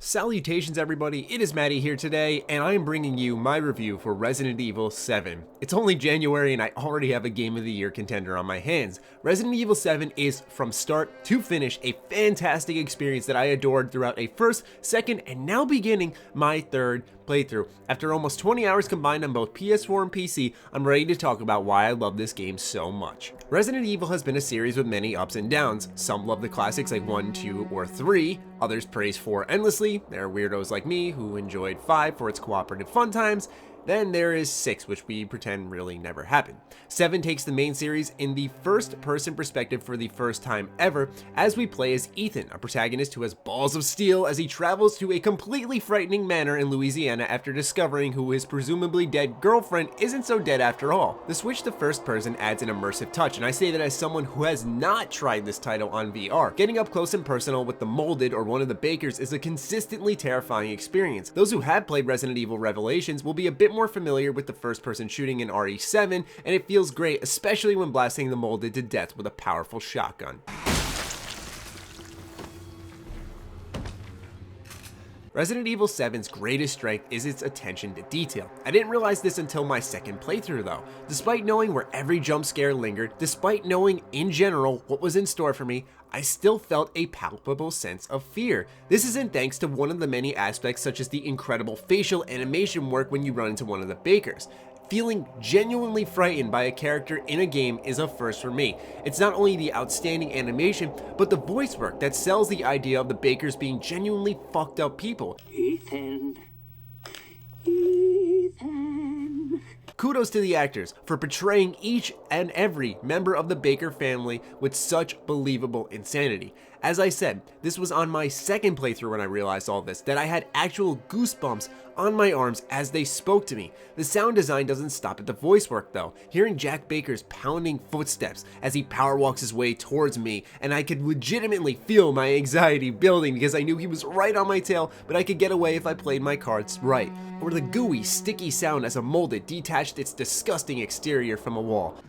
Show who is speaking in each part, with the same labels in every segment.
Speaker 1: Salutations everybody, it is Maddie here today, and I am bringing you my review for Resident Evil 7. It's only January and I already have a Game of the Year contender on my hands. Resident Evil 7 is, from start to finish, a fantastic experience that I adored throughout a first, second, and now beginning my third playthrough. After almost 20 hours combined on both PS4 and PC, I'm ready to talk about why I love this game so much. Resident Evil has been a series with many ups and downs. Some love the classics like 1, 2, or 3, others praise 4 endlessly. There are weirdos like me who enjoyed 5 for its cooperative fun times. Then there is 6, which we pretend really never happened. 7 takes the main series in the first-person perspective for the first time ever, as we play as Ethan, a protagonist who has balls of steel as he travels to a completely frightening manor in Louisiana after discovering who his presumably dead girlfriend isn't so dead after all. The switch to first person adds an immersive touch, and I say that as someone who has not tried this title on VR. Getting up close and personal with the molded or one of the Bakers is a consistently terrifying experience. Those who have played Resident Evil Revelations will be a bit more familiar with the first-person shooting in RE7, and it feels great, especially when blasting the molded to death with a powerful shotgun. Resident Evil 7's greatest strength is its attention to detail. I didn't realize this until my second playthrough though. Despite knowing where every jump scare lingered, despite knowing in general what was in store for me, I still felt a palpable sense of fear. This isn't thanks to one of the many aspects such as the incredible facial animation work when you run into one of the Bakers. Feeling genuinely frightened by a character in a game is a first for me. It's not only the outstanding animation, but the voice work that sells the idea of the Bakers being genuinely fucked up people.
Speaker 2: Ethan.
Speaker 1: Kudos to the actors for portraying each and every member of the Baker family with such believable insanity. As I said, this was on my second playthrough when I realized all this, that I had actual goosebumps on my arms as they spoke to me. The sound design doesn't stop at the voice work though. Hearing Jack Baker's pounding footsteps as he power walks his way towards me, and I could legitimately feel my anxiety building because I knew he was right on my tail, but I could get away if I played my cards right. Or the gooey, sticky sound as a molded detached its disgusting exterior from a wall.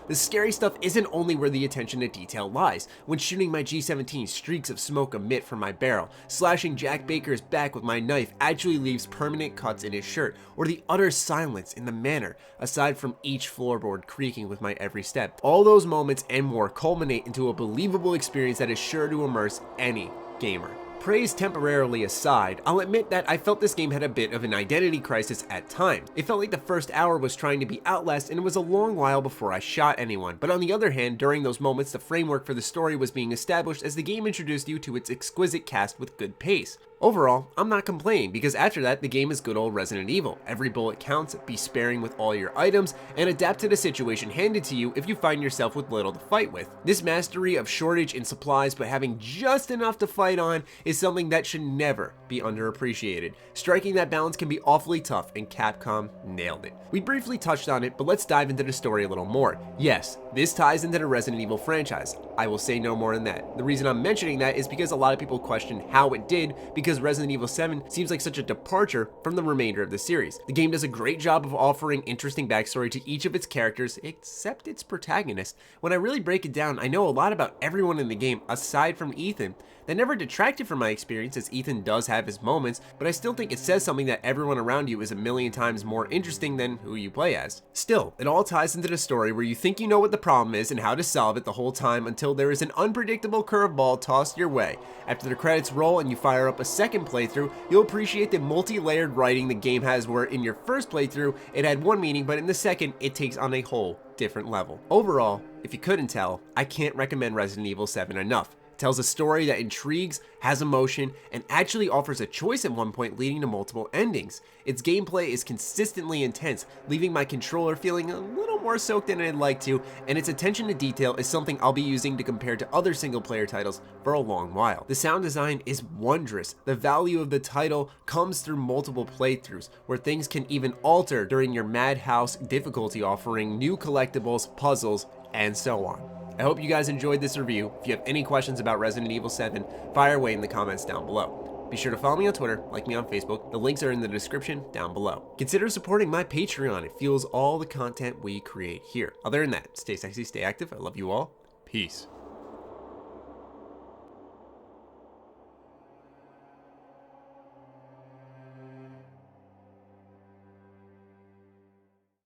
Speaker 1: The scary stuff isn't only where the attention to detail lies. When shooting my G17, streaks of smoke emit from my barrel. Slashing Jack Baker's back with my knife actually leaves permanent cuts in his shirt. Or the utter silence in the manor, aside from each floorboard creaking with my every step. All those moments and more culminate into a believable experience that is sure to immerse any gamer. Praise temporarily aside, I'll admit that I felt this game had a bit of an identity crisis at times. It felt like the first hour was trying to be Outlast, and it was a long while before I shot anyone. But on the other hand, during those moments, the framework for the story was being established as the game introduced you to its exquisite cast with good pace. Overall, I'm not complaining, because after that, the game is good old Resident Evil. Every bullet counts, be sparing with all your items, and adapt to the situation handed to you if you find yourself with little to fight with. This mastery of shortage in supplies but having just enough to fight on is something that should never be underappreciated. Striking that balance can be awfully tough, and Capcom nailed it. We briefly touched on it, but let's dive into the story a little more. Yes, this ties into the Resident Evil franchise. I will say no more than that. The reason I'm mentioning that is because a lot of people question how it did, because Resident Evil 7 seems like such a departure from the remainder of the series. The game does a great job of offering interesting backstory to each of its characters, except its protagonist. When I really break it down, I know a lot about everyone in the game aside from Ethan. That never detracted from my experience, as Ethan does have his moments, but I still think it says something that everyone around you is a million times more interesting than who you play as. Still, it all ties into the story where you think you know what the problem is and how to solve it the whole time until there is an unpredictable curveball tossed your way. After the credits roll and you fire up a second playthrough, you'll appreciate the multi-layered writing the game has, where in your first playthrough it had one meaning, but in the second it takes on a whole different level. Overall, if you couldn't tell, I can't recommend Resident Evil 7 enough. Tells a story that intrigues, has emotion, and actually offers a choice at one point leading to multiple endings. Its gameplay is consistently intense, leaving my controller feeling a little more soaked than I'd like to, and its attention to detail is something I'll be using to compare to other single-player titles for a long while. The sound design is wondrous. The value of the title comes through multiple playthroughs, where things can even alter during your Madhouse difficulty, offering new collectibles, puzzles, and so on. I hope you guys enjoyed this review. If you have any questions about Resident Evil 7, fire away in the comments down below. Be sure to follow me on Twitter, like me on Facebook. The links are in the description down below. Consider supporting my Patreon. It fuels all the content we create here. Other than that, stay sexy, stay active. I love you all. Peace.